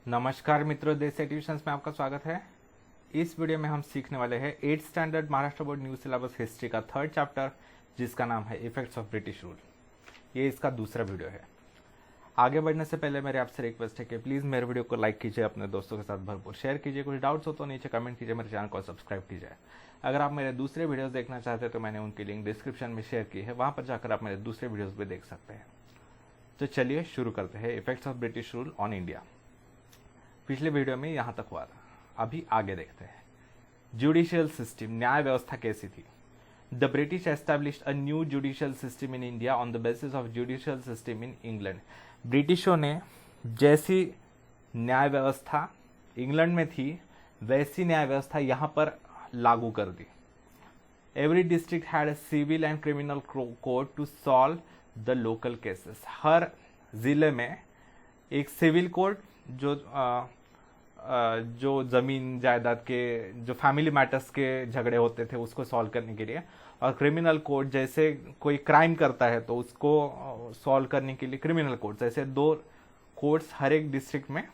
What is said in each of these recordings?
नमस्कार मित्रों, देश एजुकेशन में आपका स्वागत है। इस वीडियो में हम सीखने वाले हैं 8th standard Maharashtra board new syllabus history का 3rd चैप्टर, जिसका नाम है इफेक्ट्स ऑफ ब्रिटिश रूल। ये इसका दूसरा वीडियो है। आगे बढ़ने से पहले मेरे आपसे रिक्वेस्ट है कि प्लीज़ मेरे वीडियो को लाइक कीजिए, अपने दोस्तों के साथ भरपूर शेयर कीजिए। कुछ डाउट्स हो तो नीचे कमेंट कीजिए, मेरे चैनल को सब्सक्राइब कीजिए। अगर आप मेरे दूसरे वीडियोस देखना चाहते हैं तो मैंने उनकी लिंक डिस्क्रिप्शन में शेयर की है, वहाँ पर जाकर आप मेरे दूसरे वीडियोस भी देख सकते हैं। तो चलिए शुरू करते हैं। Effects of British rule on India. पिछले वीडियो में यहाँ तक हुआ था, अभी आगे देखते हैं। जुडिशियल सिस्टम, न्याय व्यवस्था कैसी थी? The British established a new judicial system in India on the basis of judicial system in England. ब्रिटिशों ने जैसी न्याय व्यवस्था इंग्लैंड में थी वैसी न्याय व्यवस्था यहाँ पर लागू कर दी। Every district had a civil and criminal court to solve the local cases. हर जिले में एक सिविल कोर्ट जो जमीन जायदाद के, जो फैमिली मैटर्स के झगड़े होते थे उसको सॉल्व करने के लिए, और क्रिमिनल कोर्ट जैसे कोई क्राइम करता है तो उसको सॉल्व करने के लिए क्रिमिनल कोर्ट, ऐसे 2 कोर्ट्स हर एक डिस्ट्रिक्ट में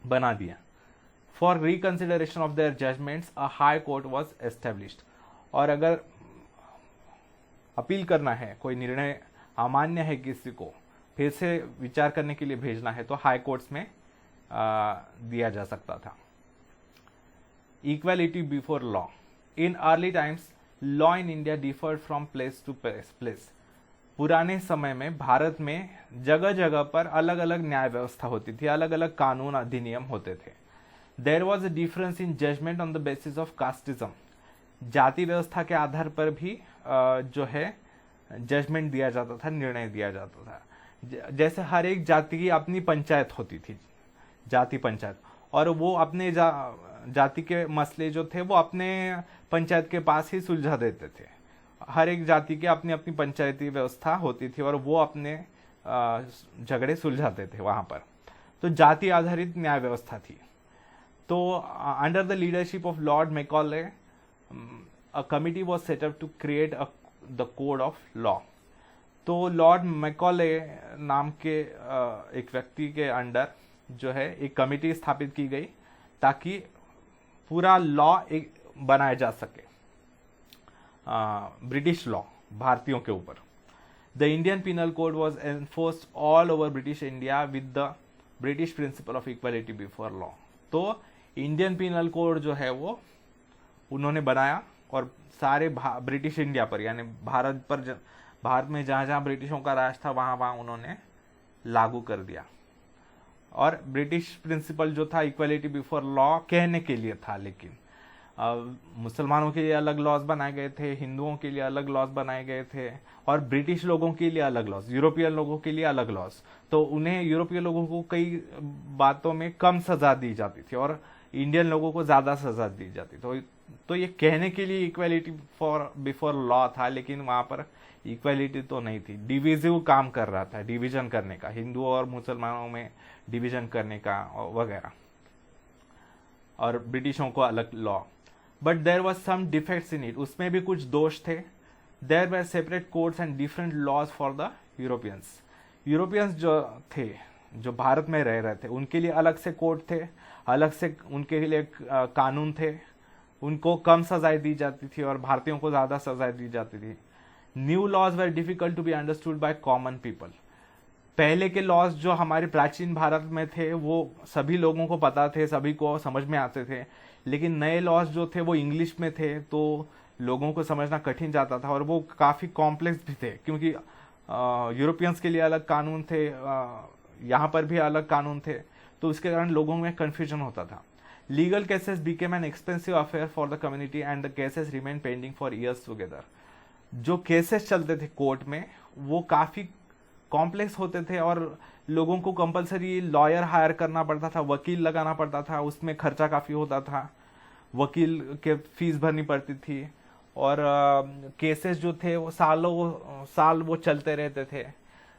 बना दिया। For reconsideration of their judgments a high court was established. और अगर अपील करना है, कोई निर्णय अमान्य है किसी को, फिर से विचार करने के लिए भेजना है तो हाई कोर्ट्स में दिया जा सकता था। Equality before law. In early times law in India differed from place to place. पुराने समय में भारत में जगह जगह पर अलग अलग न्याय व्यवस्था होती थी, अलग अलग कानून अधिनियम होते थे। There was a difference in judgment on the basis of casteism. जाति व्यवस्था के आधार पर भी जो है जजमेंट दिया जाता था, निर्णय दिया जाता था। जैसे हर एक जाति की अपनी पंचायत होती थी, जाति पंचायत, और वो अपने जाति के मसले जो थे वो अपने पंचायत के पास ही सुलझा देते थे। हर एक जाति की अपनी अपनी पंचायती व्यवस्था होती थी और वो अपने झगड़े सुलझाते थे वहां पर। तो जाति आधारित न्याय व्यवस्था थी। तो under the leadership of Lord Macaulay a committee was set up to create the code of law. तो लॉर्ड मैकॉले नाम के एक व्यक्ति के अंडर जो है एक कमिटी स्थापित की गई ताकि पूरा लॉ एक बनाया जा सके, ब्रिटिश लॉ भारतीयों के ऊपर। The Indian penal code was enforced all over British India with the British principle of equality before law. तो इंडियन पिनल कोड जो है वो उन्होंने बनाया और सारे ब्रिटिश इंडिया पर, यानी भारत में जहां जहां ब्रिटिशों का राज था वहां वहां उन्होंने लागू कर दिया। और ब्रिटिश प्रिंसिपल जो था इक्वालिटी बिफोर लॉ कहने के लिए था, लेकिन मुसलमानों के लिए अलग लॉज बनाए गए थे, हिंदुओं के लिए अलग लॉज बनाए गए थे, और ब्रिटिश लोगों के लिए अलग लॉज, यूरोपियन लोगों के लिए अलग लॉज। तो उन्हें यूरोपियन लोगों को कई बातों में कम सजा दी जाती थी और इंडियन लोगों को ज्यादा सजा दी जाती। तो ये कहने के लिए इक्वालिटी बिफोर लॉ था, लेकिन वहां पर इक्वालिटी तो नहीं थी। डिविजिव काम कर रहा था, डिवीजन करने का, हिंदुओं और मुसलमानों में डिवीजन करने का वगैरह, और ब्रिटिशों को अलग law. But there was some defects in it, उसमें भी कुछ दोष थे। There were separate codes and different laws for the Europeans. Europeans जो थे, जो भारत में रह रहे थे, उनके लिए अलग से कोड थे, अलग से उनके लिए कानून थे। उनको कम सजाएं दी जाती थी और भारतीयों को ज्यादा सजाएं दी जाती थी। New laws were difficult to be understood by common people. पहले के लॉज जो हमारे प्राचीन भारत में थे वो सभी लोगों को पता थे, सभी को समझ में आते थे, लेकिन नए लॉज जो थे वो इंग्लिश में थे, तो लोगों को समझना कठिन जाता था और वो काफी कॉम्प्लेक्स भी थे, क्योंकि यूरोपियंस के लिए अलग कानून थे, यहाँ पर भी अलग कानून थे, तो उसके कारण लोगों में कंफ्यूजन होता था। Legal cases became an expensive affair for the community and the cases remain pending for years together. जो केसेस चलते थे कोर्ट में वो काफी कॉम्प्लेक्स होते थे और लोगों को कंपलसरी लॉयर हायर करना पड़ता था, वकील लगाना पड़ता था, उसमें खर्चा काफी होता था, वकील के फीस भरनी पड़ती थी, और केसेस जो थे वो सालों साल वो चलते रहते थे।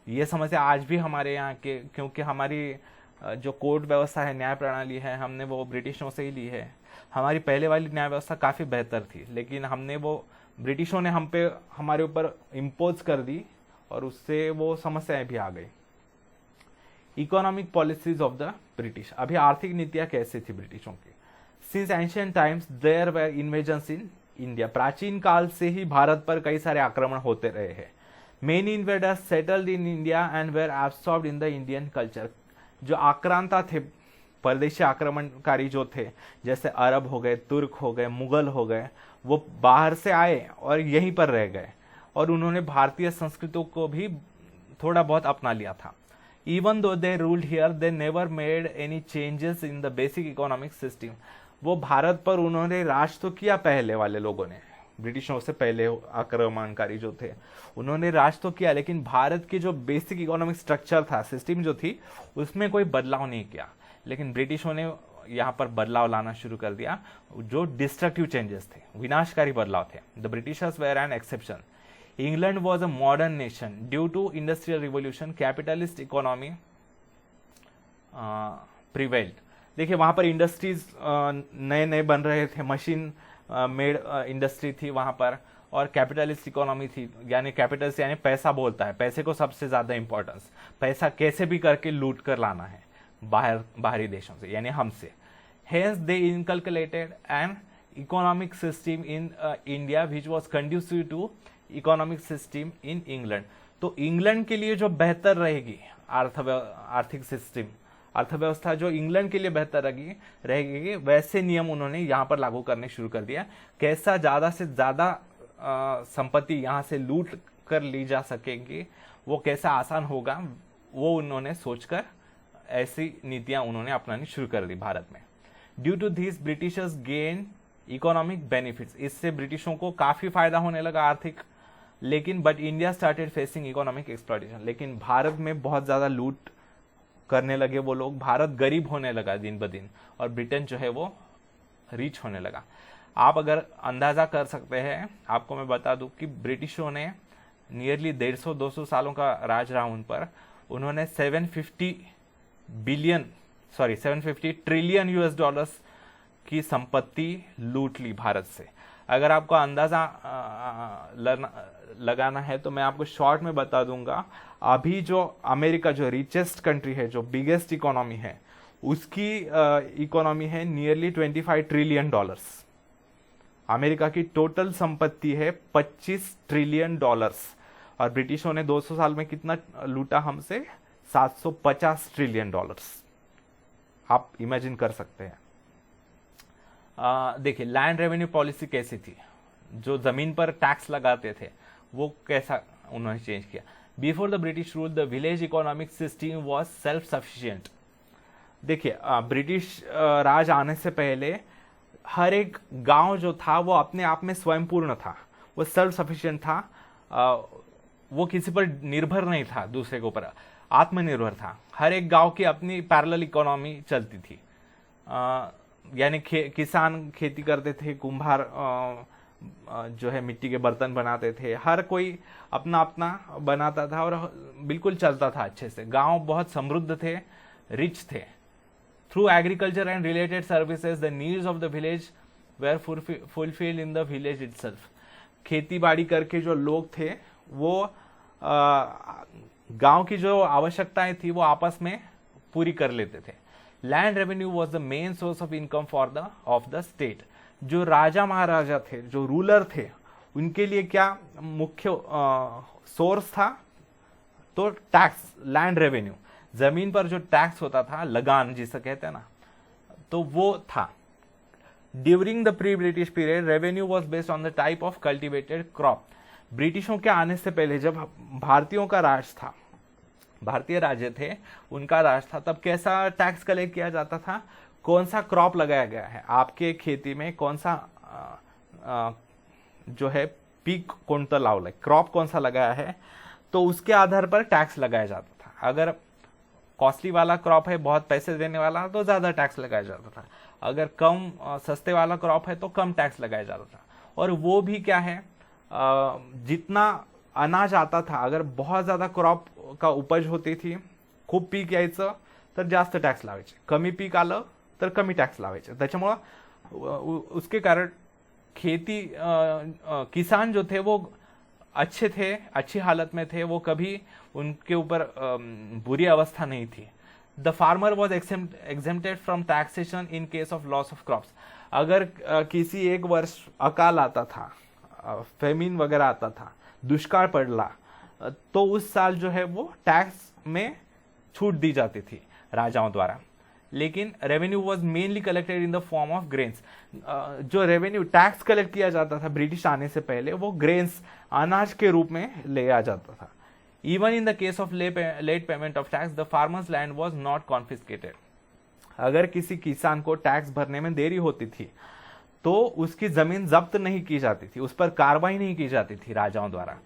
ये समस्या आज भी हमारे यहाँ के, क्योंकि हमारी जो कोर्ट व्यवस्था है, न्याय प्रणाली है, हमने वो ब्रिटिशों से ही ली है। हमारी पहले वाली न्याय व्यवस्था काफी बेहतर थी, लेकिन हमने वो ब्रिटिशों ने हमारे ऊपर इम्पोज कर दी और उससे वो समस्याएं भी आ गई। Economic policies of the British. अभी आर्थिक नीतियां कैसी थी ब्रिटिशों की? Since ancient times there were invasions in India, प्राचीन काल से ही भारत पर कई सारे आक्रमण होते रहे हैं। Many invaders settled in India and were absorbed in the Indian culture. जो आक्रांता थे, परदेशी आक्रमणकारी जो थे, जैसे अरब हो गए, तुर्क हो गए, मुगल हो गए, वो बाहर से आए और यहीं पर रह गए और उन्होंने भारतीय संस्कृति को भी थोड़ा बहुत अपना लिया था। Even though they ruled here, they never made any changes in the basic economic system. वो भारत पर उन्होंने राज तो किया, पहले वाले लोगों ने, ब्रिटिशों से पहले आक्रमणकारी जो थे उन्होंने राज तो किया, लेकिन भारत की जो बेसिक इकोनॉमिक स्ट्रक्चर था, सिस्टम जो थी, उसमें कोई बदलाव नहीं किया। लेकिन ब्रिटिशों ने यहाँ पर बदलाव लाना शुरू कर दिया, जो डिस्ट्रक्टिव चेंजेस थे, विनाशकारी बदलाव थे। The Britishers were an exception. England was a modern nation due to industrial revolution, capitalist economy prevailed. देखिए वहां पर इंडस्ट्रीज नए नए बन रहे थे, मशीन मेड इंडस्ट्री थी वहां पर, और कैपिटलिस्ट इकोनॉमी थी, यानी कैपिटल यानी पैसा बोलता है, पैसे को सबसे ज्यादा इंपॉर्टेंस, पैसा कैसे भी करके लूट कर लाना है बाहरी देशों से, यानी हमसे। Hence they inculcated an economic system in India which was conducive to economic system in England. तो इंग्लैंड के लिए जो बेहतर रहेगी आर्थिक सिस्टम, अर्थव्यवस्था जो इंग्लैंड के लिए बेहतर रहेगी, वैसे नियम उन्होंने यहाँ पर लागू करने शुरू कर दिया। कैसा ज्यादा से ज्यादा संपत्ति यहाँ से लूट कर ली जा सकेगी, वो कैसा आसान होगा, वो उन्होंने सोचकर ऐसी नीतियां उन्होंने अपनानी शुरू कर दी भारत में। Due to this Britishers gain economic benefits, इससे ब्रिटिशों को काफी फायदा होने लगा आर्थिक। लेकिन but India started facing economic exploitation, लेकिन भारत में बहुत ज्यादा लूट करने लगे वो लोग, भारत गरीब होने लगा दिन ब दिन, और ब्रिटेन जो है वो रिच होने लगा। आप अगर अंदाजा कर सकते हैं, आपको मैं बता दूं कि ब्रिटिशों ने नियरली 150-200 सालों का राज रहा उन पर, उन्होंने 750 ट्रिलियन यूएस डॉलर्स की संपत्ति लूट ली भारत से। अगर आपको अंदाजा लगाना है तो मैं आपको शॉर्ट में बता दूंगा, अभी जो अमेरिका जो रिचेस्ट कंट्री है, जो बिगेस्ट इकोनॉमी है, उसकी इकोनॉमी है नियरली 25 ट्रिलियन डॉलर्स। अमेरिका की टोटल संपत्ति है 25 ट्रिलियन डॉलर्स, और ब्रिटिशों ने 200 साल में कितना लूटा हमसे? 750 ट्रिलियन डॉलर्स। आप इमेजिन कर सकते हैं। देखिए लैंड रेवेन्यू पॉलिसी कैसी थी, जो जमीन पर टैक्स लगाते थे वो कैसा उन्होंने चेंज किया। Before the British rule the village economic system was self sufficient. देखिए ब्रिटिश राज आने से पहले हर एक गांव जो था वो अपने आप में स्वयंपूर्ण था, वो सेल्फ सफिशिएंट था, वो किसी पर निर्भर नहीं था, दूसरे के ऊपर आत्मनिर्भर था। हर एक गांव की अपनी पैरेलल इकोनॉमी चलती थी, यानी किसान खेती करते थे, कुम्हार जो है मिट्टी के बर्तन बनाते थे, हर कोई अपना अपना बनाता था और बिल्कुल चलता था अच्छे से। गांव बहुत समृद्ध थे, रिच थे। Through agriculture and related services the needs of the village were fulfilled in the village itself. खेती बाड़ी करके जो लोग थे वो गांव की जो आवश्यकताएं थी वो आपस में पूरी कर लेते थे। Land revenue was the main source of income of the state. जो राजा महाराजा थे, जो रूलर थे, उनके लिए क्या मुख्य सोर्स था? तो टैक्स, लैंड रेवेन्यू, जमीन पर जो टैक्स होता था, लगान जिसे कहते हैं ना, तो वो था। During the pre British period revenue was based on the type of cultivated crop. ब्रिटिशों के आने से पहले जब भारतीयों का राज था, भारतीय राज्य थे, उनका राज था, तब कैसा टैक्स कलेक्ट किया जाता था? कौन सा क्रॉप लगाया गया है आपके खेती में, कौन सा जो है पीक कोणतं लावलंय, क्रॉप कौन सा लगाया है, तो उसके आधार पर टैक्स लगाया जाता था। अगर कॉस्टली वाला क्रॉप है, बहुत पैसे देने वाला, तो ज्यादा टैक्स लगाया जाता था। अगर कम सस्ते वाला क्रॉप है तो कम टैक्स लगाया जाता था। और वो भी क्या है, जितना अनाज आता था, अगर बहुत ज्यादा क्रॉप का उपज होती थी, खूप पीक यायचं तर जास्त टॅक्स लावायचे, कमी पीक आलं तर कमी टॅक्स लावायचे। त्याच्यामुळं उसके कारण खेती किसान जो थे वो अच्छे थे, अच्छी हालत में थे, वो कभी उनके ऊपर बुरी अवस्था नहीं थी। The farmer was exempted from taxation in case of loss of crops. अगर किसी एक वर्ष अकाल आता था, फेमिन वगैरह आता था, दुष्काल पड़ला, तो उस साल जो है वो टैक्स में छूट दी जाती थी राजाओं द्वारा। लेकिन revenue was mainly collected in the form of grains. जो रेवेन्यू टैक्स कलेक्ट किया जाता था ब्रिटिश आने से पहले, वो ग्रेन्स अनाज के रूप में ले आ जाता था। Even in the case of late payment of tax the farmer's land was not confiscated. अगर किसी किसान को टैक्स भरने में देरी होती थी तो उसकी जमीन जब्त नहीं की जाती थी, उस पर कार्रवाई नहीं की जाती थी राजाओं द्वारा।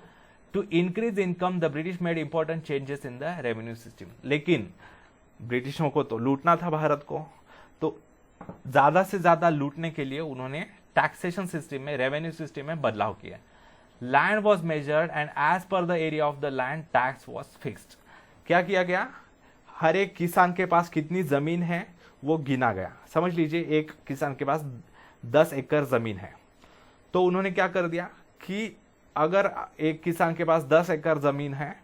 To increase income the British made important changes in the revenue system. लेकिन ब्रिटिशों को तो लूटना था भारत को, तो ज्यादा से ज्यादा लूटने के लिए उन्होंने टैक्सेशन सिस्टम में, रेवेन्यू सिस्टम में बदलाव किया। Land was measured and as per the area of the land tax was fixed. क्या किया गया, हर एक किसान के पास कितनी जमीन है वो गिना गया। समझ लीजिए एक किसान के पास 10 एकड़ जमीन है, तो उन्होंने क्या कर दिया कि अगर एक किसान के पास 10 एकड़ जमीन है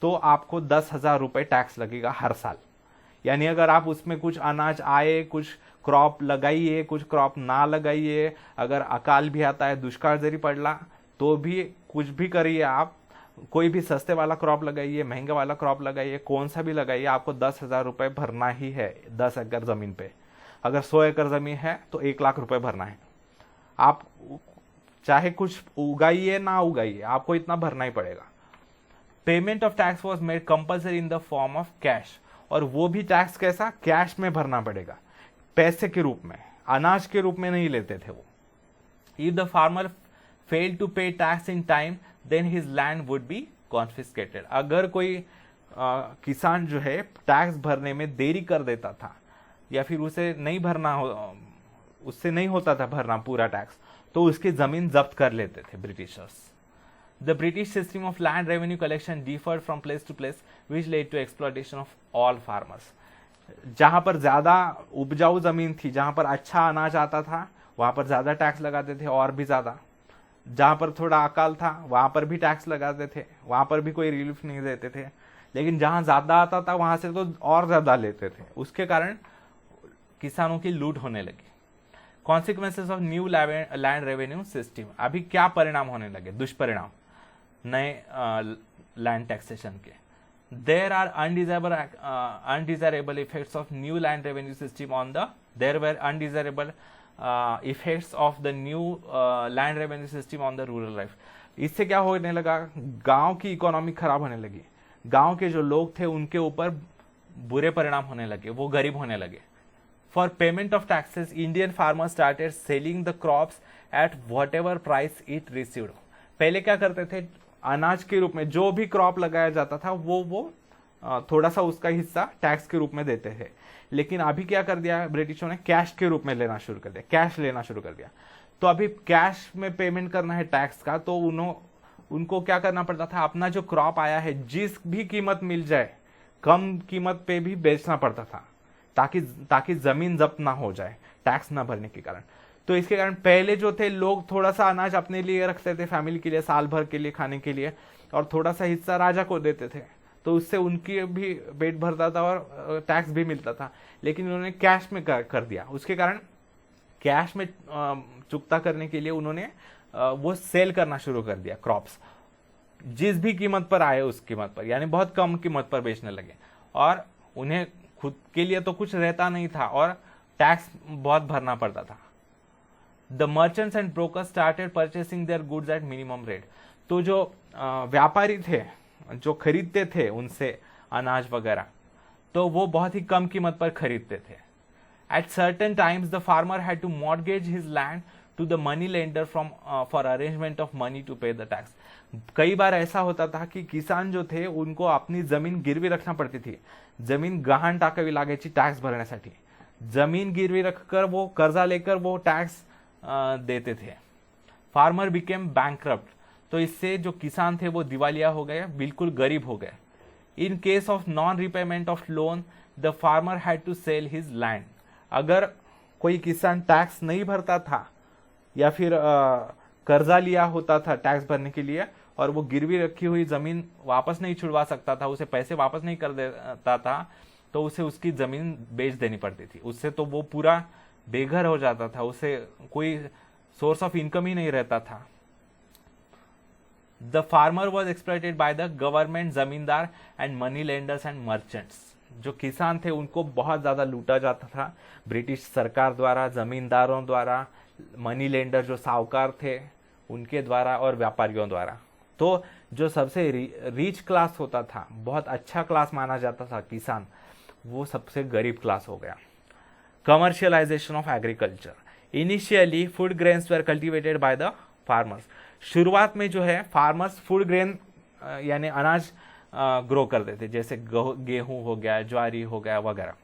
तो आपको 10,000 रुपए टैक्स लगेगा हर साल। यानी अगर आप उसमें कुछ अनाज आए, कुछ क्रॉप लगाइए, कुछ क्रॉप ना लगाइए, अगर अकाल भी आता है, दुष्काल जरी पड़ला, तो भी कुछ भी करिए आप, कोई भी सस्ते वाला क्रॉप लगाइए, महंगा वाला क्रॉप लगाइए, कौन सा भी लगाइए, आपको 10,000 रुपए भरना ही है 10 एकड़ जमीन पे। अगर 100 एकड़ जमीन है तो 1 लाख रुपए भरना है। आप चाहे कुछ उगाइए ना उगाइए, आपको इतना भरना ही पड़ेगा। Payment of tax was made compulsory in the form of cash, और वो भी टैक्स कैसा, कैश में भरना पड़ेगा, पैसे के रूप में, अनाज के रूप में नहीं लेते थे वो। If the farmer fail to pay tax in time then his land would be confiscated. अगर कोई किसान जो है टैक्स भरने में देरी कर देता था या फिर उसे नहीं भरना उससे नहीं होता था भरना पूरा टैक्स, तो उसकी जमीन जब्त कर लेते थे Britishers. The British system of land revenue collection differed from place to place, which led to exploitation of all farmers. जहां पर ज्यादा उपजाऊ जमीन थी, जहां पर अच्छा अनाज आता था, वहां पर ज्यादा टैक्स लगाते थे और भी ज्यादा। जहां पर थोड़ा अकाल था वहां पर भी टैक्स लगाते थे, वहां पर भी कोई रिलीफ नहीं देते थे। लेकिन जहां ज्यादा आता था वहां से तो और ज्यादा लेते थे। उसके कारण किसानों की लूट होने लगी। Consequences of new land revenue system. अभी क्या परिणाम होने लगे, दुष्परिणाम नए लैंड टैक्सेशन के। There are undesirable effects of new land revenue system on the there were undesirable effects of the new land revenue system on the rural life. इससे क्या होने लगा, गांव की इकोनॉमी खराब होने लगी, गांव के जो लोग थे उनके ऊपर बुरे परिणाम होने लगे, वो गरीब होने लगे। For payment of taxes Indian farmer started selling the crops at whatever price it received. पहले क्या करते थे, अनाज के रूप में जो भी क्रॉप लगाया जाता था वो थोड़ा सा उसका हिस्सा टैक्स के रूप में देते थे। लेकिन अभी क्या कर दिया ब्रिटिशों ने, कैश के रूप में लेना शुरू कर दिया, कैश लेना शुरू कर दिया। तो अभी कैश में पेमेंट करना है टैक्स का, तो उनको क्या करना पड़ता था, अपना जो क्रॉप आया है जिस भी कीमत मिल जाए कम कीमत पे भी बेचना पड़ता था, ताकि जमीन जब्त ना हो जाए टैक्स ना भरने के कारण। तो इसके कारण पहले जो थे लोग थोड़ा सा अनाज अपने लिए रखते थे, फैमिली के लिए, साल भर के लिए खाने के लिए, और थोड़ा सा हिस्सा राजा को देते थे, तो उससे उनकी भी पेट भरता था और टैक्स भी मिलता था। लेकिन उन्होंने कैश में कर दिया। उसके कारण कैश में चुकता करने के लिए उन्होंने वो सेल करना शुरू कर दिया क्रॉप्स, जिस भी कीमत पर आए उस कीमत पर, यानी बहुत कम कीमत पर बेचने लगे। और उन्हें खुद के लिए तो कुछ रहता नहीं था और टैक्स बहुत भरना पड़ता था। The merchants and brokers started purchasing their goods at minimum rate. तो जो व्यापारी थे जो खरीदते थे उनसे अनाज वगैरह, तो वो बहुत ही कम कीमत पर खरीदते थे। At certain times the farmer had to mortgage his land to the money lender for arrangement of money to pay the tax. कई बार ऐसा होता था कि किसान जो थे उनको अपनी जमीन गिरवी रखना पड़ती थी, जमीन गहाण टाकावी लागायची टॅक्स भरण्यासाठी। जमीन गिरवी रखकर वो कर्जा लेकर वो टैक्स देते थे। फार्मर बिकेम बैंकक्रप्ट, तो इससे जो किसान थे वो दिवालिया हो गए, बिल्कुल गरीब हो गए। In case of non repayment of loan the farmer had to sell his land. अगर कोई किसान टैक्स नहीं भरता था या फिर कर्जा लिया होता था टैक्स भरने के लिए और वो गिरवी रखी हुई जमीन वापस नहीं छुड़वा सकता था, उसे पैसे वापस नहीं कर देता था, तो उसे उसकी जमीन बेच देनी पड़ती थी, उससे तो वो पूरा बेघर हो जाता था, उसे कोई सोर्स ऑफ इनकम ही नहीं रहता था। The farmer was exploited by the government, zamindar and money lenders and merchants. जो किसान थे उनको बहुत ज्यादा लूटा जाता था ब्रिटिश सरकार द्वारा, जमींदारों द्वारा, मनी लेंडर जो साहूकार थे उनके द्वारा और व्यापारियों द्वारा। तो जो सबसे रिच क्लास होता था, बहुत अच्छा क्लास माना जाता था किसान, वो सबसे गरीब क्लास हो गया। Commercialisation of agriculture. Initially food grains were cultivated by the farmers. शुरुआत में जो है फार्मर्स फूड ग्रेन यानी अनाज ग्रो करते थे, जैसे गेहूं हो गया, ज्वारी हो गया वगैरह।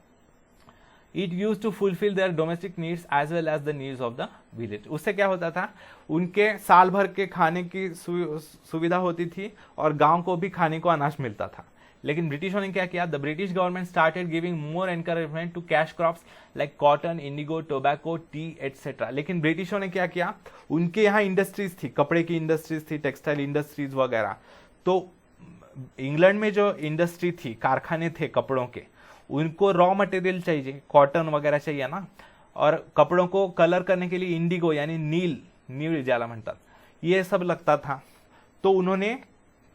It use to fulfil their domestic needs as well as the needs of the village. उससे क्या होता था, उनके साल भर के खाने की सुविधा होती थी और गांव को भी खाने को अनाज मिलता था। लेकिन ब्रिटिशों ने क्या किया, the British government started giving more encouragement to cash crops like cotton, indigo, tobacco, tea etcetera. लेकिन ब्रिटिशों ने क्या किया, उनके यहाँ इंडस्ट्रीज थी, कपड़े की इंडस्ट्रीज थी, टेक्सटाइल इंडस्ट्रीज वगैरह। तो इंग्लैंड में जो इंडस्ट्री थी, कारखाने थे कपड़ों के, उनको रॉ मटेरियल चाहिए, कॉटन वगैरह चाहिए ना, और कपड़ों को कलर करने के लिए इंडिगो यानी नील ज्याला म्हणतात, ये सब लगता था। तो उन्होंने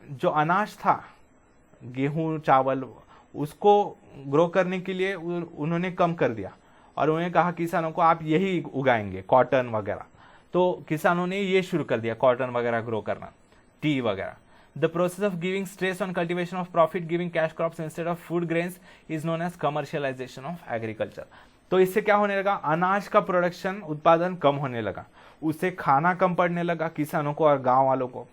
जो अनाज था, गेहूं, चावल, उसको ग्रो करने के लिए उन्होंने कम कर दिया और उन्होंने कहा किसानों को आप यही उगाएंगे, कॉटन वगैरह। तो किसानों ने ये शुरू कर दिया, कॉटन वगैरह ग्रो करना, टी वगैरह। The process of giving stress on cultivation of profit giving cash crops instead of food grains is known as commercialization of agriculture. तो इससे क्या होने लगा, अनाज का प्रोडक्शन, उत्पादन कम होने लगा, उससे खाना कम पड़ने लगा किसानों को और गांव वालों को।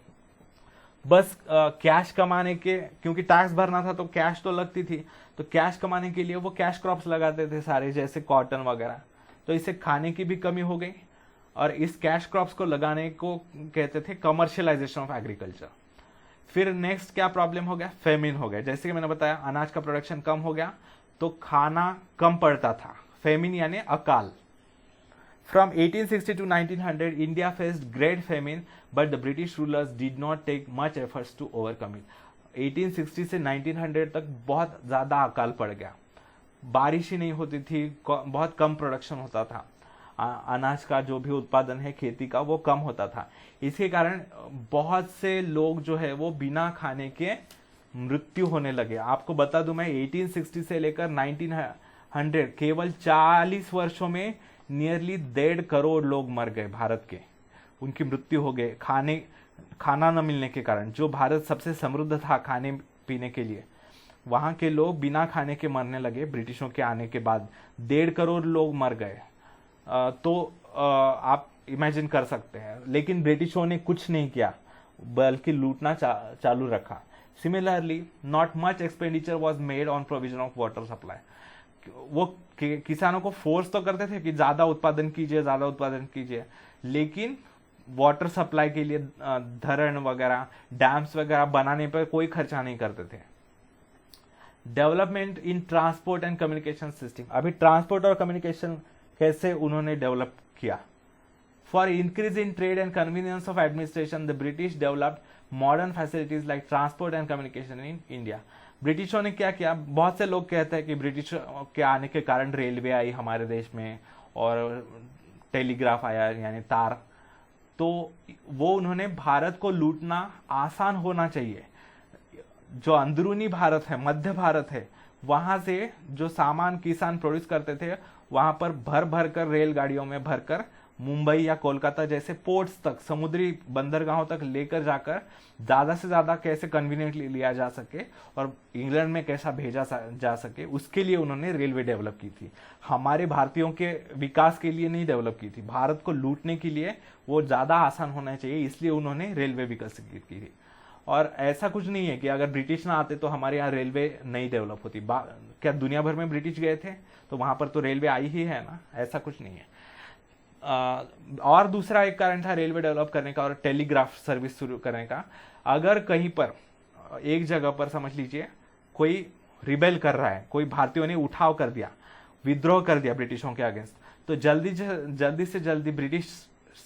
बस कैश कमाने के, क्योंकि टैक्स भरना था तो कैश तो लगती थी, तो कैश कमाने के लिए वो कैश क्रॉप्स लगाते थे सारे, जैसे कॉटन वगैरह। तो इससे खाने की भी कमी हो गई और इस कैश क्रॉप्स को लगाने को कहते थे कमर्शियलाइजेशन ऑफ एग्रीकल्चर। फिर नेक्स्ट क्या प्रॉब्लम हो गया, फेमिन हो गया। जैसे कि मैंने बताया, अनाज का प्रोडक्शन कम हो गया तो खाना कम पड़ता था, फेमिन यानी अकाल। From 1860 to 1900, India faced great famine, but the British rulers did not take much efforts to overcome it. 1860 से 1900 तक बहुत ज्यादा अकाल पड़ गया, बारिश ही नहीं होती थी, बहुत कम प्रोडक्शन होता था, अनाज का जो भी उत्पादन है खेती का वो कम होता था। इसके कारण बहुत से लोग जो है वो बिना खाने के मृत्यु होने लगे। आपको बता दूं मैं, 1860 से लेकर 1900 केवल 40 वर्षों में नियरली 1.5 करोड़ लोग मर गए भारत के, उनकी मृत्यु हो गए खाना न मिलने के कारण। जो भारत सबसे समृद्ध था खाने पीने के लिए, वहां के लोग बिना खाने के मरने लगे ब्रिटिशों के आने के बाद। 1.5 करोड़ लोग मर गए। तो आप इमेजिन कर सकते हैं। लेकिन ब्रिटिशों ने कुछ नहीं किया, बल्कि लूटना चालू रखा। Similarly not much expenditure was made on provision of water supply. वो किसानों को फोर्स तो करते थे कि ज्यादा उत्पादन कीजिए, लेकिन वाटर सप्लाई के लिए धरण वगैरह, डैम्स वगैरह बनाने पर कोई खर्चा नहीं करते थे। Development in transport and communication system. अभी ट्रांसपोर्ट और कम्युनिकेशन कैसे उन्होंने डेवलप किया। For increase in trade and convenience of administration, the British developed modern facilities like transport and communication in India. ब्रिटिशों ने क्या किया, बहुत से लोग कहते हैं कि ब्रिटिश के आने के कारण रेलवे आई हमारे देश में और टेलीग्राफ आया यानी तार। तो वो उन्होंने भारत को लूटना आसान होना चाहिए। जो अंदरूनी भारत है, मध्य भारत है, वहां से जो सामान किसान प्रोड्यूस करते थे, वहां पर भर भर कर रेलगाड़ियों में भरकर मुंबई या कोलकाता जैसे पोर्ट्स तक, समुद्री बंदरगाहों तक लेकर जाकर ज्यादा से ज्यादा कैसे कन्वीनियंटली लिया जा सके और इंग्लैंड में कैसा भेजा जा सके, उसके लिए उन्होंने रेलवे डेवलप की थी। हमारे भारतीयों के विकास के लिए नहीं डेवलप की थी, भारत को लूटने के लिए वो ज्यादा आसान होना चाहिए, इसलिए उन्होंने रेलवे विकसित की थी। और ऐसा कुछ नहीं है कि अगर ब्रिटिश ना आते तो हमारे यहाँ रेलवे नहीं डेवलप होती। क्या दुनिया भर में ब्रिटिश गए थे तो वहां पर तो रेलवे आई ही है ना, ऐसा कुछ नहीं है। और दूसरा एक कारण था रेलवे डेवलप करने का और टेलीग्राफ सर्विस शुरू करने का। अगर कहीं पर एक जगह पर समझ लीजिए कोई रिबेल कर रहा है, कोई भारतीयों ने उठाव कर दिया, विद्रोह कर दिया ब्रिटिशों के अगेंस्ट, तो जल्दी से जल्दी ब्रिटिश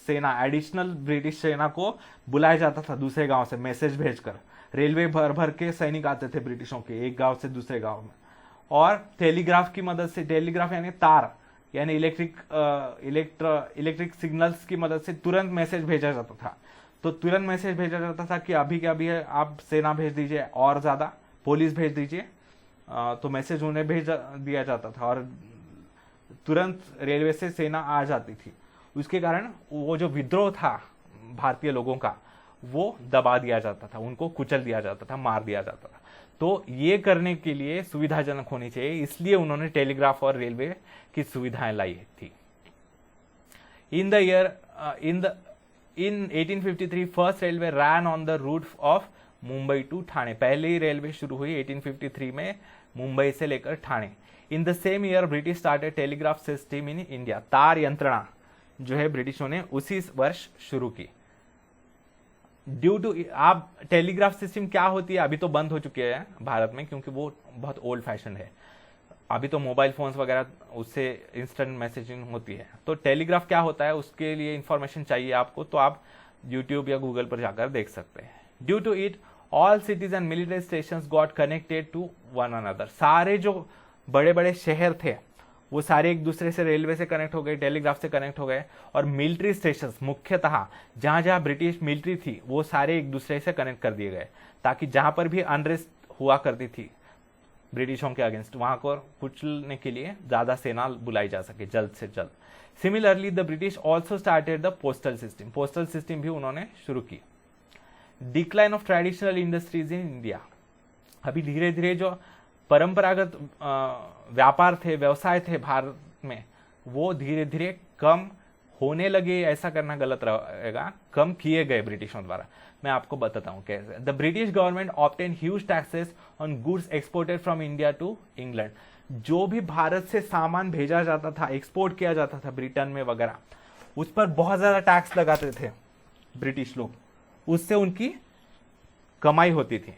सेना, एडिशनल ब्रिटिश सेना को बुलाया जाता था दूसरे गांव से मैसेज भेजकर। रेलवे भर भर के सैनिक आते थे ब्रिटिशों के, एक गांव से दूसरे गांव में, और टेलीग्राफ की मदद से, टेलीग्राफ यानी तार, यानी इलेक्ट्रिक सिग्नल्स की मदद से तुरंत मैसेज भेजा जाता था। तो तुरंत मैसेज भेजा जाता था कि अभी के अभी आप सेना भेज दीजिए और ज्यादा पुलिस भेज दीजिए, तो मैसेज उन्हें भेज दिया जाता था और तुरंत रेलवे से सेना आ जाती थी। उसके कारण वो जो विद्रोह था भारतीय लोगों का वो दबा दिया जाता था, उनको कुचल दिया जाता था, मार दिया जाता था। तो ये करने के लिए सुविधाजनक होनी चाहिए, इसलिए उन्होंने टेलीग्राफ और रेलवे की सुविधाएं लाई थी। In 1853 first railway ran on the route of Mumbai to Thane. पहली रेलवे शुरू हुई 1853 में मुंबई से लेकर Thane. In the same year British started telegraph system in India. तार यंत्रणा जो है ब्रिटिशों ने उसी वर्ष शुरू की। ड्यू टू, आप टेलीग्राफ सिस्टम क्या होती है अभी तो बंद हो चुकी है भारत में, क्योंकि वो बहुत ओल्ड फैशन है। अभी तो मोबाइल फोन्स वगैरह उससे इंस्टेंट मैसेजिंग होती है। तो टेलीग्राफ क्या होता है उसके लिए इंफॉर्मेशन चाहिए आपको तो आप यूट्यूब या गूगल पर जाकर देख सकते हैं। Due to it all cities and military stations got connected to one another. सारे जो बड़े बड़े शहर थे वो सारे एक दूसरे से रेलवे से कनेक्ट हो गए, टेलीग्राफ से कनेक्ट हो गए। और मिलिट्री स्टेशन मुख्यतः जहां जहां ब्रिटिश मिलिट्री थी वो सारे एक दूसरे से कनेक्ट कर दिए गए, ताकि जहां पर भी अनरेस्ट हुआ करती थी ब्रिटिशों के अगेंस्ट, वहां को कुचलने के लिए ज्यादा सेना बुलाई जा सके जल्द से जल्द। Similarly the British also started the postal system. Postal system भी उन्होंने शुरू की। Decline of traditional industries in India. अभी धीरे धीरे जो परंपरागत व्यापार थे, व्यवसाय थे भारत में, वो धीरे धीरे कम होने लगे। ऐसा करना गलत रहेगा, कम किए गए ब्रिटिशों द्वारा। मैं आपको बताता हूं कैसे। The British government obtain huge taxes on goods exported from India to England. जो भी भारत से सामान भेजा जाता था, एक्सपोर्ट किया जाता था ब्रिटेन में वगैरह, उस पर बहुत ज्यादा टैक्स लगाते थे ब्रिटिश लोग, उससे उनकी कमाई होती थी।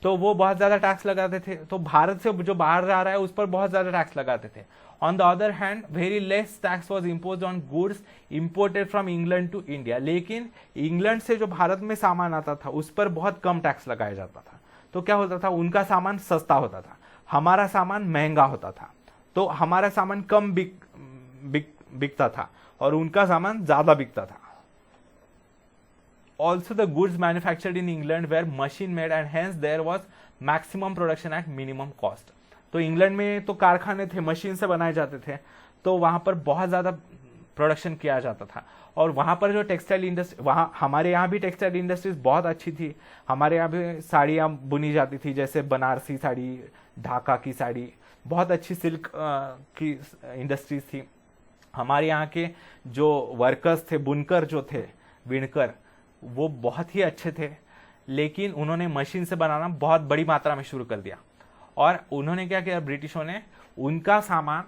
तो वो बहुत ज्यादा टैक्स लगाते थे, तो भारत से जो बाहर जा रहा है उस पर बहुत ज्यादा टैक्स लगाते थे। On the other hand very less tax was impose on goods imported from England to India. लेकिन इंग्लैंड से जो भारत में सामान आता था उस पर बहुत कम टैक्स लगाया जाता था। तो क्या होता था, उनका सामान सस्ता होता था, हमारा सामान महंगा होता था। तो हमारा सामान कम बिकता था और उनका सामान ज्यादा बिकता था। Also the goods manufactured in England were machine made and hence there was maximum production at minimum cost. तो इंग्लैंड में तो कारखाने थे, मशीन से बनाए जाते थे, तो वहां पर बहुत ज्यादा प्रोडक्शन किया जाता था। और वहां पर जो टेक्सटाइल इंडस्ट्री, वहां हमारे यहाँ भी टेक्सटाइल इंडस्ट्रीज बहुत अच्छी थी। हमारे यहाँ भी साड़ियाँ बुनी जाती थी, जैसे बनारसी साड़ी, ढाका की साड़ी, बहुत अच्छी सिल्क की इंडस्ट्रीज थी। हमारे यहाँ के जो वर्कर्स थे, बुनकर जो थे, विणकर, वो बहुत ही अच्छे थे। लेकिन उन्होंने मशीन से बनाना बहुत बड़ी मात्रा में शुरू कर दिया। और उन्होंने क्या किया, ब्रिटिशों ने उनका सामान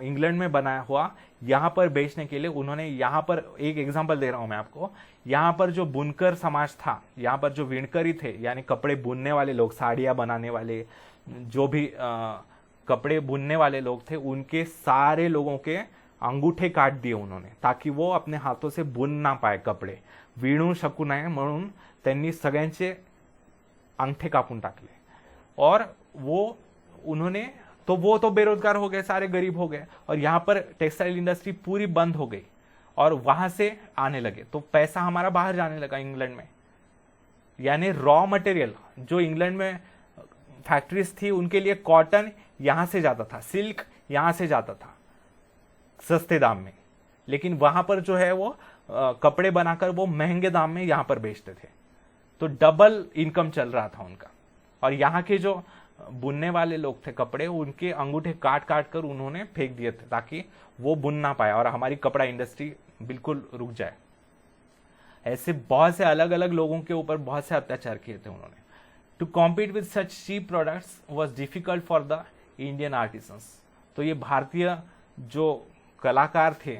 इंग्लैंड में बनाया हुआ यहाँ पर बेचने के लिए, उन्होंने यहाँ पर, एक एग्जांपल दे रहा हूं मैं आपको, यहाँ पर जो बुनकर समाज था, यहाँ पर जो विणकरी थे, यानी कपड़े बुनने वाले लोग, साड़ियाँ बनाने वाले, जो भी कपड़े बुनने वाले लोग थे, उनके सारे लोगों के अंगूठे काट दिए उन्होंने, ताकि वो अपने हाथों से बुन ना पाए कपडे, विणू शकू नये म्हणून त्यांनी सगळ्यांचे अंगठे कापून टाकले। और वो उन्होंने, तो वो तो बेरोजगार हो गए, सारे गरीब हो गए, और यहाँ पर टेक्सटाइल इंडस्ट्री पूरी बंद हो गई और वहां से आने लगे। तो पैसा हमारा बाहर जाने लगा इंग्लैंड में, यानी रॉ मटेरियल जो इंग्लैंड में फैक्ट्रीज थी उनके लिए कॉटन यहां से जाता था, सिल्क यहां से जाता था सस्ते दाम में, लेकिन वहां पर जो है वो कपड़े बनाकर वो महंगे दाम में यहां पर बेचते थे। तो डबल इनकम चल रहा था उनका। और यहाँ के जो बुनने वाले लोग थे कपड़े, उनके अंगूठे काट काट कर उन्होंने फेंक दिए थे ताकि वो बुन ना पाए और हमारी कपड़ा इंडस्ट्री बिल्कुल रुक जाए। ऐसे बहुत से अलग अलग लोगों के ऊपर बहुत से अत्याचार किए थे उन्होंने। To compete with such cheap products was difficult for the Indian artisans. तो ये भारतीय जो कलाकार थे,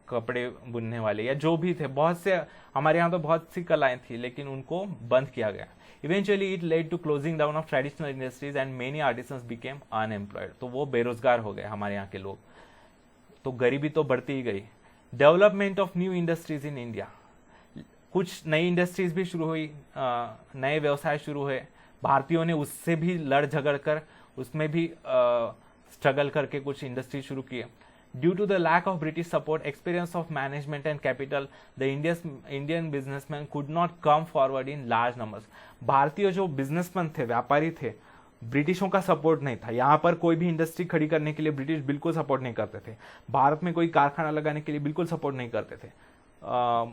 कपड़े बुनने वाले या जो भी थे, बहुत से हमारे यहाँ तो बहुत सी कलाएं थी, लेकिन उनको बंद किया गया। Eventually it led to closing down of traditional industries and many artisans became unemployed. तो वो बेरोजगार हो गए हमारे यहाँ के लोग, तो गरीबी तो बढ़ती ही गई। Development of new industries in India, कुछ नई इंडस्ट्रीज भी शुरू हुई, नए व्यवसाय शुरू हुए। भारतीयों ने उससे भी लड़ झगड़ कर उसमें भी स्ट्रगल करके कुछ इंडस्ट्री शुरू किए। Due to the lack of British support, experience of management and capital, the Indian businessman could not come forward in large numbers. भारतीय जो बिजनेसमैन थे, व्यापारी थे, ब्रिटिशों का सपोर्ट नहीं था। यहाँ पर कोई भी इंडस्ट्री खड़ी करने के लिए ब्रिटिश बिल्कुल सपोर्ट नहीं करते थे। भारत में कोई कारखाना लगाने के लिए बिल्कुल सपोर्ट नहीं करते थे।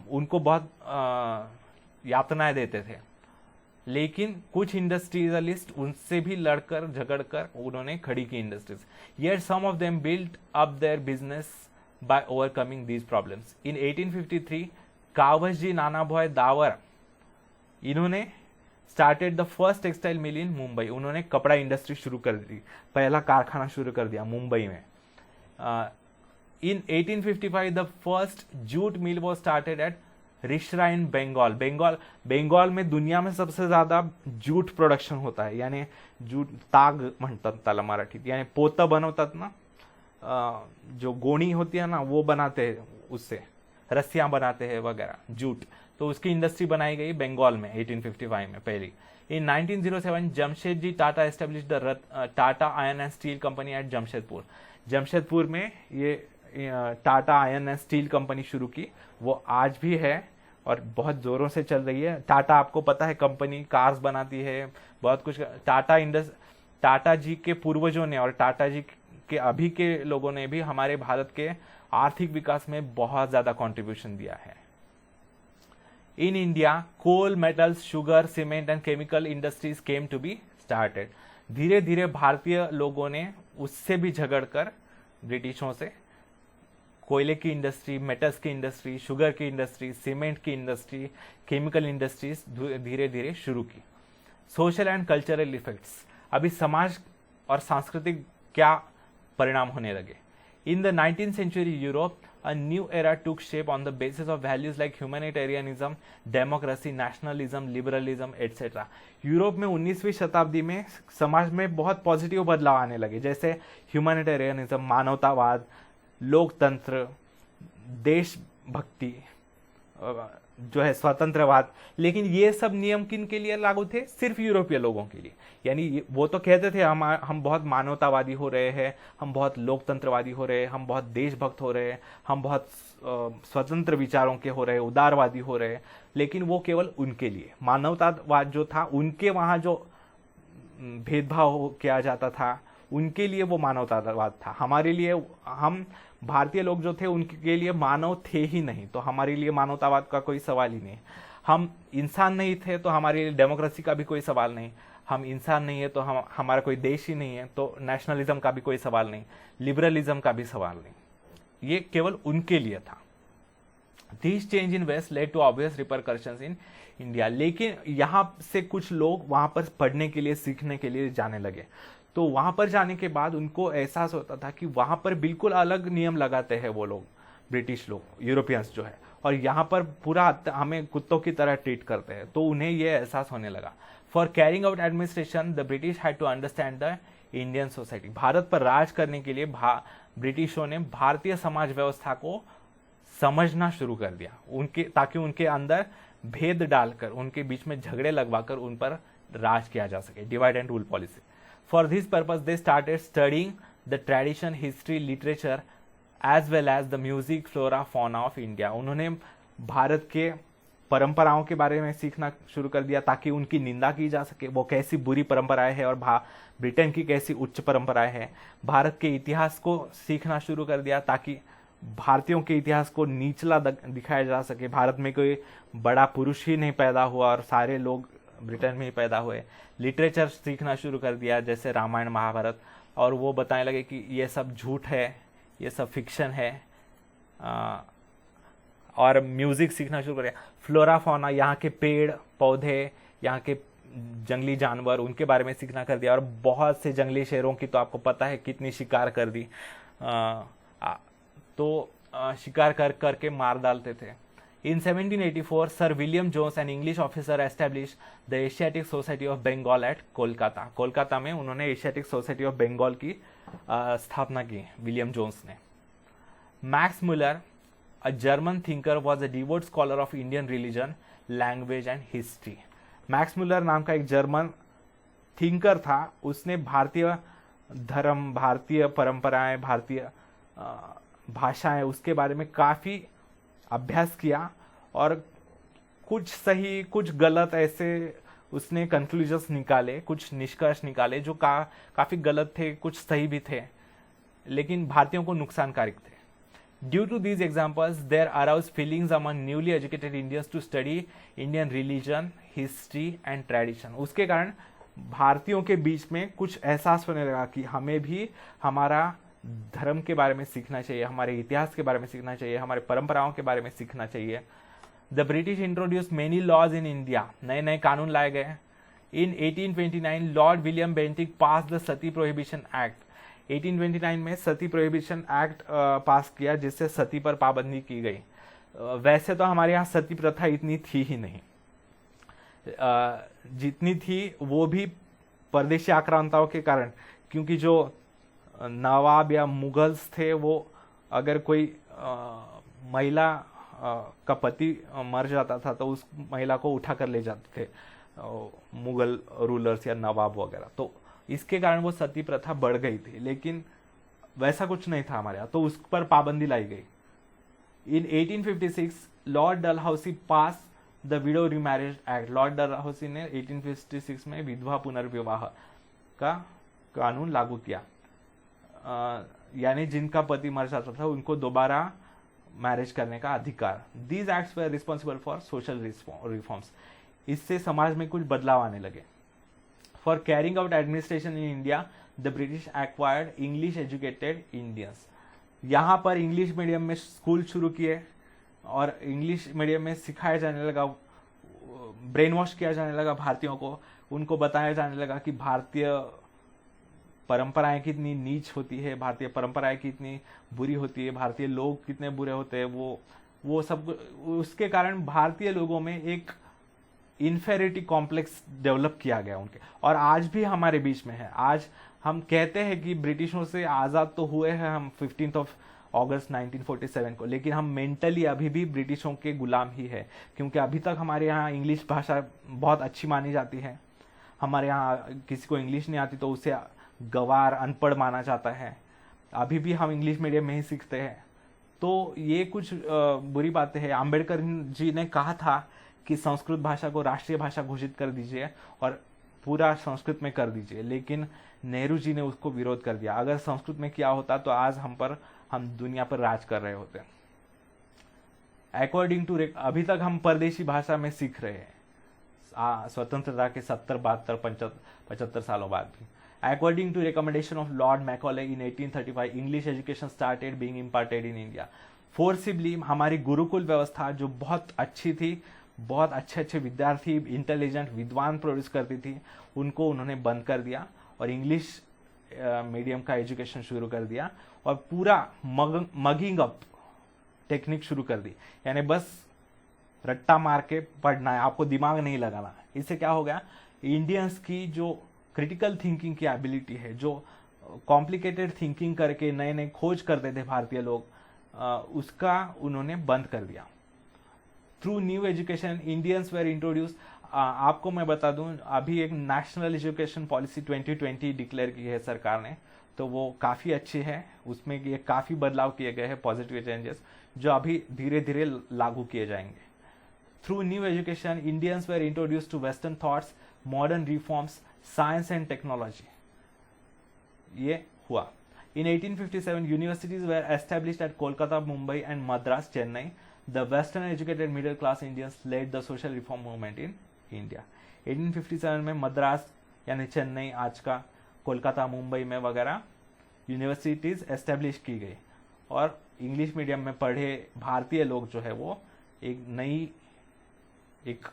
उनको बहुत यातनाएं देते थे। लेकिन कुछ इंडस्ट्रियलिस्ट उनसे भी लड़कर झगड़कर उन्होंने खड़ी की industries. Yet some of them built up their business by overcoming these problems. In 1853 Cowasji Nanabhai Davar, इन्होंने started the first textile mill in Mumbai. उन्होंने कपड़ा इंडस्ट्री शुरू कर दी, पहला कारखाना शुरू कर दिया मुंबई में। In 1855 the first jute mill was started at Rishra in Bengal. Bengal में दुनिया में सबसे ज्यादा जूट प्रोडक्शन होता है, यानी जूट ताग म्हणतात त्याला मराठीत, यानी पोतं बनवतात ना, जो गोणी होती है ना वो बनाते हैं, उससे रस्सियां बनाते हैं वगैरह, जूट। तो उसकी इंडस्ट्री बनाई गई बंगाल में 1855 में पहली। In 1907 Jamshedji Tata establish the Tata iron and steel company at Jamshedpur. Jamshedpur में ये Tata iron and steel company शुरू की, वो आज भी है और बहुत जोरों से चल रही है। टाटा आपको पता है कंपनी कार्स बनाती है, बहुत कुछ। टाटा जी के पूर्वजों ने और टाटा जी के अभी के लोगों ने भी हमारे भारत के आर्थिक विकास में बहुत ज्यादा कंट्रीब्यूशन दिया है। In India coal, metals, sugar, cement and chemical industries came to be started. धीरे धीरे भारतीय लोगों ने उससे भी झगड़कर ब्रिटिशों से कोयले की इंडस्ट्री, मेटल्स की इंडस्ट्री, शुगर की इंडस्ट्री, सीमेंट की इंडस्ट्री, केमिकल इंडस्ट्रीज धीरे धीरे शुरू की। सोशल एंड कल्चरल इफेक्ट्स, अभी समाज और सांस्कृतिक क्या परिणाम होने लगे। In the 19th century Europe, a new era took shape on the basis of values like humanitarianism, democracy, nationalism, liberalism, etc. Europe में 19वीं शताब्दी में समाज में बहुत पॉजिटिव बदलाव आने लगे, जैसे ह्यूमैनिटेरियनिज्म, मानवतावाद, लोकतंत्र, देशभक्ति, जो है स्वतंत्रवाद। लेकिन ये सब नियम किन के लिए लागू थे? सिर्फ यूरोपीय लोगों के लिए। यानी वो तो कहते थे हम बहुत मानवतावादी हो रहे हैं, हम बहुत लोकतंत्रवादी हो रहे हैं, हम बहुत देशभक्त हो रहे हैं, हम बहुत स्वतंत्र विचारों के हो रहे हैं, उदारवादी हो रहे हैं। लेकिन वो केवल उनके लिए। मानवतावाद जो था, उनके वहां जो भेदभाव किया जाता था, उनके लिए वो मानवतावाद था। हमारे लिए, हम भारतीय लोग जो थे उनके लिए मानव थे ही नहीं, तो हमारे लिए मानवतावाद का कोई सवाल ही नहीं। हम इंसान नहीं थे तो हमारे लिए डेमोक्रेसी का भी कोई सवाल नहीं। हम इंसान नहीं है तो हमारा कोई देश ही नहीं है, तो नेशनलिज्म का भी कोई सवाल नहीं, लिबरलिज्म का भी सवाल नहीं। ये केवल उनके लिए था। This change in west led to obvious repercussions in India. लेकिन यहाँ से कुछ लोग वहां पर पढ़ने के लिए, सीखने के लिए जाने लगे। तो वहां पर जाने के बाद उनको एहसास होता था कि वहां पर बिल्कुल अलग नियम लगाते हैं वो लोग, ब्रिटिश लोग, यूरोपियंस जो है, और यहाँ पर पूरा हमें कुत्तों की तरह ट्रीट करते हैं। तो उन्हें यह एहसास होने लगा। For carrying out administration the British had to understand the Indian society. Bharat पर राज करने के लिए ब्रिटिशों ने भारतीय समाज व्यवस्था को समझना शुरू कर दिया, ताकि उनके अंदर भेद डालकर, उनके बीच में झगड़े लगवाकर उन पर राज किया जा सके। Divide and rule policy. For this purpose, they started studying the tradition, history, literature, as well as the music, flora, fauna of India. उन्होंने भारत के परंपराओं के बारे में सीखना शुरू कर दिया ताकि उनकी निंदा की जा सके, वो कैसी बुरी परंपराएं हैं और ब्रिटेन की कैसी उच्च परंपराएं हैं। भारत के इतिहास को सीखना शुरू कर दिया ताकि भारतीयों के इतिहास को निचला दिखाया जा सके। भारत में कोई बड़ा पुरुष ही नहीं पैदा हुआ और सारे लोग ब्रिटेन में ही पैदा हुए। लिटरेचर सीखना शुरू कर दिया, जैसे रामायण, महाभारत, और वो बताने लगे कि ये सब झूठ है, ये सब फिक्शन है। और म्यूजिक सीखना शुरू कर दिया। फ्लोरा फौना, यहाँ के पेड़ पौधे, यहाँ के जंगली जानवर, उनके बारे में सीखना कर दिया। और बहुत से जंगली शेरों की तो आपको पता है कितनी शिकार कर दी। शिकार करके मार डालते थे। In 1784, Sir William Jones, an English officer, established the Asiatic Society of Bengal at Kolkata. Kolkata में उन्होंने एशियाटिक सोसाइटी ऑफ बंगाल की स्थापना की, विलियम जोन्स ने। Max Muller, a German thinker, was a devote scholar of Indian religion, language and history. Max Muller नाम का एक German thinker था, उसने भारतीय धर्म, भारतीय परंपराएं, भारतीय भाषाएं, उसके बारे में काफ़ी अभ्यास किया और कुछ सही कुछ गलत ऐसे उसने कंक्लूजन्स निकाले, कुछ निष्कर्ष निकाले जो काफ़ी गलत थे, कुछ सही भी थे, लेकिन भारतीयों को नुकसानकारक थे। Due to these examples, there arose feelings among newly educated Indians to study Indian religion, history and tradition. उसके कारण भारतीयों के बीच में कुछ एहसास होने लगा कि हमें भी हमारा धर्म के बारे में सीखना चाहिए, हमारे इतिहास के बारे में सीखना चाहिए, हमारे परंपराओं के बारे में सीखना चाहिए। The British introduce many laws in India, नए नए कानून लाए गए। In 1829 Lord William Bentinck pass the sati prohibition act, 1829 में सती प्रोहिबिशन एक्ट पास किया जिससे सती पर पाबंदी की गई। वैसे तो हमारे यहाँ सती प्रथा इतनी थी ही नहीं, जितनी थी वो भी परदेशी आक्रांताओं के कारण, क्योंकि जो नवाब या मुगल्स थे वो अगर कोई महिला का पति मर जाता था तो उस महिला को उठा कर ले जाते थे मुगल रूलर्स या नवाब वगैरह, तो इसके कारण वो सती प्रथा बढ़ गई थी। लेकिन वैसा कुछ नहीं था हमारे यहाँ, तो उस पर पाबंदी लाई गई। इन 1856 Lord Dalhousie pass the widow remarriage act, Lord Dalhousie ने 1856 में विधवा पुनर्विवाह का कानून लागू किया, यानी जिनका पति मर जाता था उनको दोबारा मैरिज करने का अधिकार। These acts were responsible for social reforms, इससे समाज में कुछ बदलाव आने लगे। For carrying out administration in India the British acquired English educated Indians, यहाँ पर इंग्लिश मीडियम में स्कूल शुरू किए और इंग्लिश मीडियम में सिखाया जाने लगा, ब्रेन वॉश किया जाने लगा भारतीयों को, उनको बताया जाने लगा कि भारतीय परंपराएं कितनी नीच होती है, भारतीय परंपराएं कितनी बुरी होती है, भारतीय लोग कितने बुरे होते हैं, वो सब। उसके कारण भारतीय लोगों में एक इन्फेरिटी कॉम्प्लेक्स डेवलप किया गया उनके, और आज भी हमारे बीच में है। आज हम कहते हैं कि ब्रिटिशों से आज़ाद तो हुए हैं हम 15 अगस्त 1947 को, लेकिन हम मेंटली अभी भी ब्रिटिशों के गुलाम ही है, क्योंकि अभी तक हमारे यहाँ इंग्लिश भाषा बहुत अच्छी मानी जाती है। हमारे यहाँ किसी को इंग्लिश नहीं आती तो उसे गवार, अनपढ़ माना जाता है। अभी भी हम इंग्लिश मीडियम में ही सीखते हैं, तो ये कुछ बुरी बातें हैं। आम्बेडकर जी ने कहा था कि संस्कृत भाषा को राष्ट्रीय भाषा घोषित कर दीजिए और पूरा संस्कृत में कर दीजिए, लेकिन नेहरू जी ने उसको विरोध कर दिया। अगर संस्कृत में किया होता तो आज हम दुनिया पर राज कर रहे होते। अकॉर्डिंग टू, अभी तक हम परदेशी भाषा में सीख रहे हैं स्वतंत्रता के 70, 72, 75 सालों बाद भी। According to recommendation of Lord Macaulay in 1835, English education started being imparted in India. Forcibly हमारी गुरुकुल व्यवस्था जो बहुत अच्छी थी, बहुत अच्छे विद्यार्थी, इंटेलिजेंट विद्वान प्रोड्यूस करती थी, उनको उन्होंने बंद कर दिया और इंग्लिश मीडियम का एजुकेशन शुरू कर दिया और पूरा मगिंग अप टेक्निक शुरू कर दी, यानी बस रट्टा मार के पढ़ना है, आपको दिमाग नहीं लगाना। इससे क्या हो गया, इंडियंस की जो क्रिटिकल थिंकिंग की एबिलिटी है, जो कॉम्प्लिकेटेड थिंकिंग करके नए नए खोज करते थे भारतीय लोग, उसका उन्होंने बंद कर दिया। Through new education Indians were introduce, आपको मैं बता दूं अभी एक नेशनल एजुकेशन पॉलिसी 2020 डिक्लेयर की है सरकार ने, तो वो काफ़ी अच्छी है, उसमें ये काफ़ी बदलाव किए गए हैं, पॉजिटिव चेंजेस जो अभी धीरे धीरे लागू किए जाएंगे। Through new education Indians were introduce to western thoughts, modern reforms, science and technology, ये हुआ। In 1857, universities were established at Kolkata, Mumbai and Madras, Chennai. The Western educated middle class Indians led the social reform movement in India. 1857 में मद्रास यानी चेन्नई, आज का कोलकाता, मुंबई में वगैरह universities establish की गई और इंग्लिश मीडियम में पढ़े भारतीय लोग जो है वो एक नई एक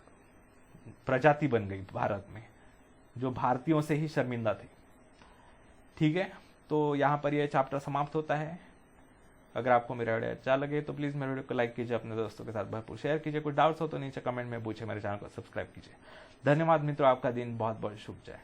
प्रजाति बन गई भारत में, जो भारतीयों से ही शर्मिंदा थी। ठीक है, तो यहाँ पर यह चैप्टर समाप्त होता है। अगर आपको मेरा वीडियो अच्छा लगे तो प्लीज़ मेरे वीडियो को लाइक कीजिए, अपने दोस्तों के साथ भरपूर शेयर कीजिए। कोई डाउट्स हो तो नीचे कमेंट में पूछे, मेरे चैनल को सब्सक्राइब कीजिए। धन्यवाद मित्रों, आपका दिन बहुत बहुत शुभ जाए।